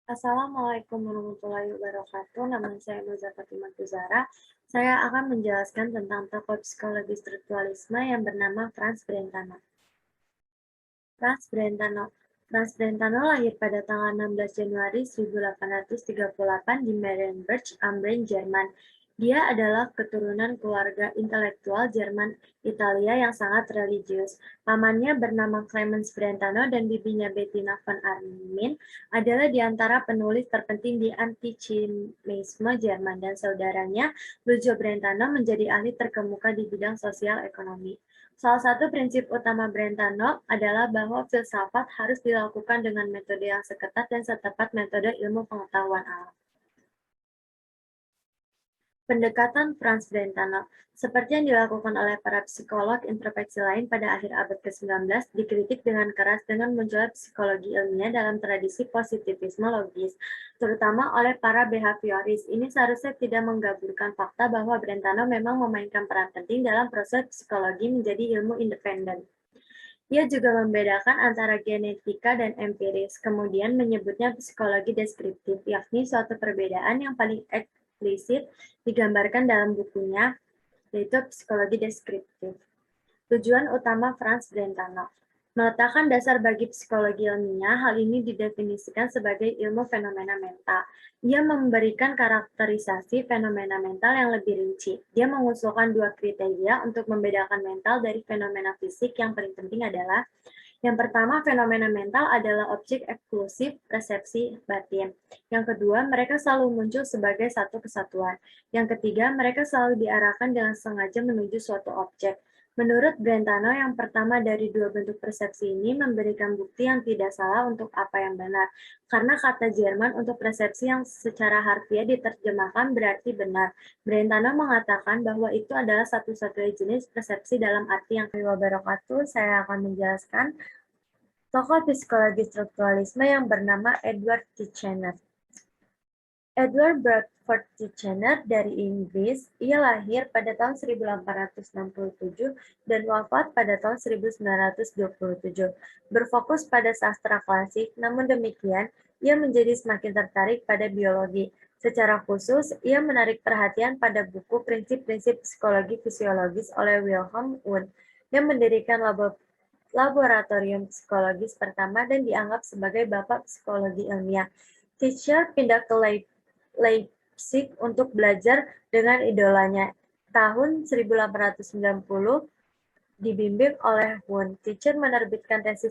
Assalamualaikum warahmatullahi wabarakatuh. Nama saya Moza Fatimah Tuzara. Saya akan menjelaskan tentang tokoh psikologi strukturalisme yang bernama Franz Brentano. Franz Brentano lahir pada tanggal 16 Januari 1838 di Marienburg, Ambrien, Jerman. Dia adalah keturunan keluarga intelektual Jerman Italia yang sangat religius. Pamannya bernama Clemens Brentano dan bibinya Bettina von Arnim adalah di antara penulis terpenting di antisemitisme Jerman, dan saudaranya Lucio Brentano menjadi ahli terkemuka di bidang sosial ekonomi. Salah satu prinsip utama Brentano adalah bahwa filsafat harus dilakukan dengan metode yang seketat dan setepat metode ilmu pengetahuan alam. Pendekatan Franz Brentano, seperti yang dilakukan oleh para psikolog introspeksi lain pada akhir abad ke-19, dikritik dengan keras dengan munculnya psikologi ilmiah dalam tradisi positivisme logis, terutama oleh para behavioris. Ini seharusnya tidak menggaburkan fakta bahwa Brentano memang memainkan peran penting dalam proses psikologi menjadi ilmu independen. Ia juga membedakan antara genetika dan empiris, kemudian menyebutnya psikologi deskriptif, yakni suatu perbedaan yang paling eksplisit digambarkan dalam bukunya, yaitu psikologi deskriptif. Tujuan utama Franz Brentano meletakkan dasar bagi psikologi ilmiah. Hal ini didefinisikan sebagai ilmu fenomena mental. Dia memberikan karakterisasi fenomena mental yang lebih rinci. Dia mengusulkan dua kriteria untuk membedakan mental dari fenomena fisik. Yang paling penting adalah yang pertama, fenomena mental adalah objek eksklusif persepsi batin. Yang kedua, mereka selalu muncul sebagai satu kesatuan. Yang ketiga, mereka selalu diarahkan dengan sengaja menuju suatu objek. Menurut Brentano, yang pertama dari dua bentuk persepsi ini memberikan bukti yang tidak salah untuk apa yang benar. Karena kata Jerman untuk persepsi yang secara harfiah diterjemahkan berarti benar. Brentano mengatakan bahwa itu adalah satu-satunya jenis persepsi dalam arti yang wabarakatuh. Saya akan menjelaskan tokoh psikologi strukturalisme yang bernama Edward Titchener. Edward Bradford Titchener dari Inggris, ia lahir pada tahun 1867 dan wafat pada tahun 1927. Berfokus pada sastra klasik, namun demikian, ia menjadi semakin tertarik pada biologi. Secara khusus, ia menarik perhatian pada buku Prinsip-prinsip Psikologi Fisiologis oleh Wilhelm Wundt, yang mendirikan laboratorium psikologis pertama dan dianggap sebagai bapak psikologi ilmiah. Titchener pindah ke Leipzig untuk belajar dengan idolanya. Tahun 1890, dibimbing oleh Wundt, Titchener menerbitkan tesis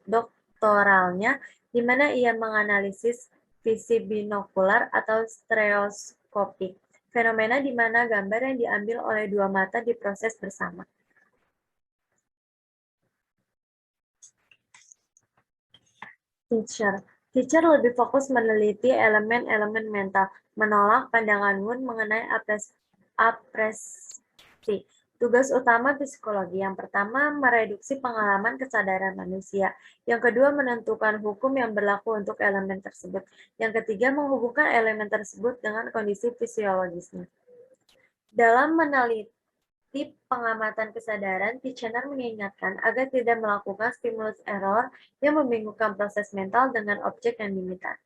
doktoralnya di mana ia menganalisis visi binokular atau stereoskopik, fenomena di mana gambar yang diambil oleh dua mata diproses bersama. Titchener lebih fokus meneliti elemen-elemen mental, menolak pandangan Wundt mengenai apresi. Tugas utama psikologi yang pertama mereduksi pengalaman kesadaran manusia, yang kedua menentukan hukum yang berlaku untuk elemen tersebut, yang ketiga menghubungkan elemen tersebut dengan kondisi fisiologisnya. Dalam meneliti pengamatan kesadaran, Titchener mengingatkan agar tidak melakukan stimulus error yang membingungkan proses mental dengan objek yang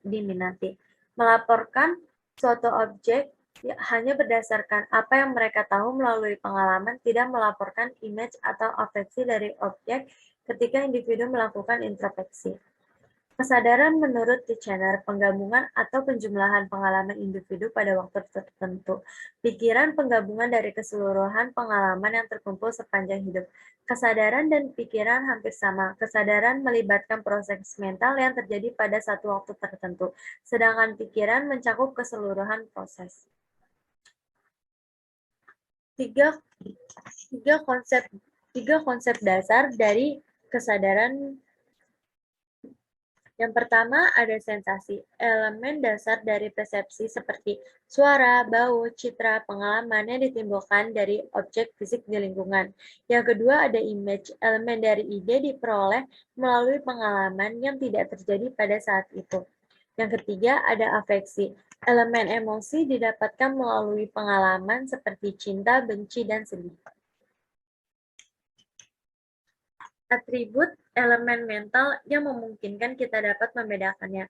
diminati. Melaporkan suatu objek hanya berdasarkan apa yang mereka tahu melalui pengalaman, tidak melaporkan image atau afeksi dari objek ketika individu melakukan introspeksi. Kesadaran menurut Titchener, penggabungan atau penjumlahan pengalaman individu pada waktu tertentu. Pikiran penggabungan dari keseluruhan pengalaman yang terkumpul sepanjang hidup. Kesadaran dan pikiran hampir sama. Kesadaran melibatkan proses mental yang terjadi pada satu waktu tertentu, sedangkan pikiran mencakup keseluruhan proses. Tiga konsep dasar dari kesadaran. Yang pertama ada sensasi, elemen dasar dari persepsi seperti suara, bau, citra, pengalaman yang ditimbulkan dari objek fisik di lingkungan. Yang kedua ada image, elemen dari ide diperoleh melalui pengalaman yang tidak terjadi pada saat itu. Yang ketiga ada afeksi, elemen emosi didapatkan melalui pengalaman seperti cinta, benci, dan sedih. Atribut elemen mental yang memungkinkan kita dapat membedakannya.